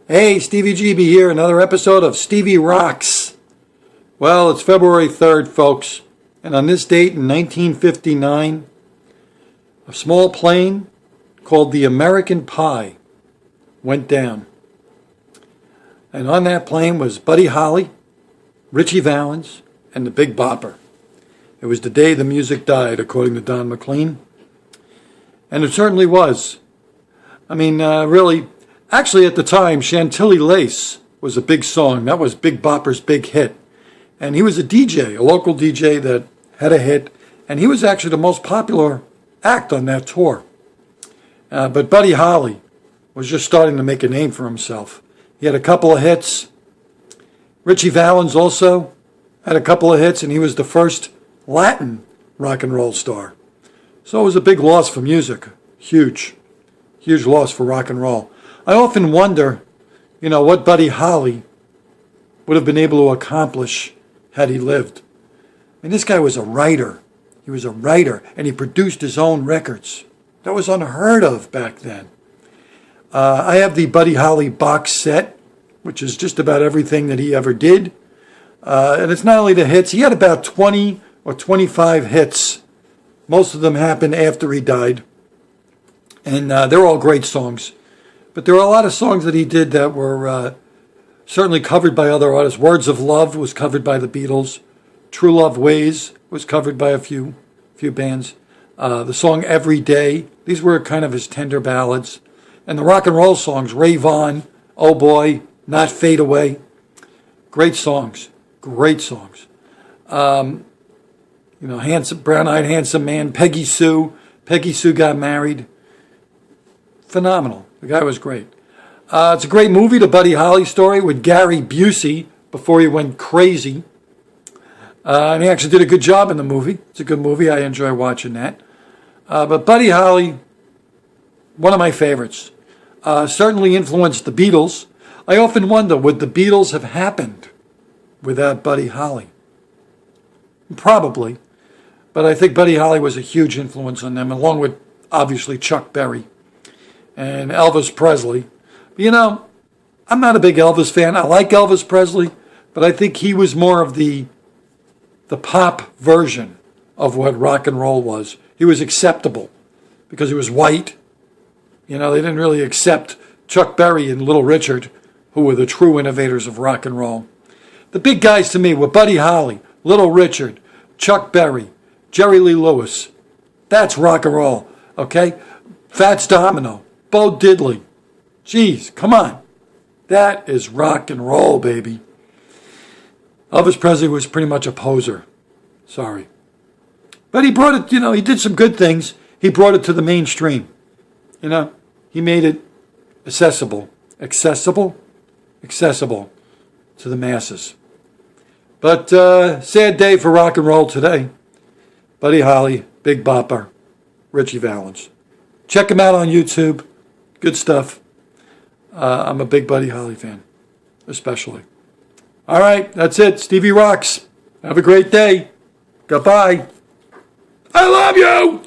Hey, Stevie GB here, another episode of Stevie Rocks. Well, it's February 3rd, folks, and on this date in 1959, a small plane called the American Pie went down. And on that plane was Buddy Holly, Richie Valens, and the Big Bopper. It was the day the music died, according to Don McLean. And it certainly was. I mean, really, actually at the time, Chantilly Lace was a big song. That was Big Bopper's big hit. And he was a DJ, a local DJ that had a hit. And he was actually the most popular act on that tour. But Buddy Holly was just starting to make a name for himself. He had a couple of hits. Richie Valens also had a couple of hits, and he was the first Latin rock and roll star. So it was a big loss for music. Huge loss for rock and roll. I often wonder, what Buddy Holly would have been able to accomplish had he lived. I mean, this guy was a writer. He was a writer, and he produced his own records. That was unheard of back then. I have the Buddy Holly box set, which is just about everything that he ever did. And it's not only the hits. He had about 20 or 25 hits. Most of them happened after he died. And they're all great songs. But there are a lot of songs that he did that were certainly covered by other artists. Words of Love was covered by the Beatles. True Love Ways was covered by a few bands. The song Every Day, these were kind of his tender ballads. And the rock and roll songs, Ray Vaughan, Oh Boy, Not Fade Away. Great songs. Handsome, brown-eyed handsome man, Peggy Sue. Peggy Sue got married. Phenomenal. The guy was great. It's a great movie, the Buddy Holly story, with Gary Busey before he went crazy. And he actually did a good job in the movie. It's a good movie. I enjoy watching that. But Buddy Holly, one of my favorites. Certainly influenced the Beatles. I often wonder, would the Beatles have happened without Buddy Holly? Probably. But I think Buddy Holly was a huge influence on them, along with, obviously, Chuck Berry and Elvis Presley. I'm not a big Elvis fan. I like Elvis Presley, but I think he was more of the pop version of what rock and roll was. He was acceptable because he was white. They didn't really accept Chuck Berry and Little Richard, who were the true innovators of rock and roll. The big guys to me were Buddy Holly, Little Richard, Chuck Berry, Jerry Lee Lewis. That's rock and roll, okay? Fats Domino, Bo Diddley. Jeez, come on. That is rock and roll, baby. Elvis Presley was pretty much a poser. Sorry. But he brought it, he did some good things. He brought it to the mainstream. He made it accessible to the masses. But sad day for rock and roll today. Buddy Holly, Big Bopper, Richie Valens. Check him out on YouTube. Good stuff. I'm a big Buddy Holly fan, especially. All right, that's it. Stevie Rocks. Have a great day. Goodbye. I love you.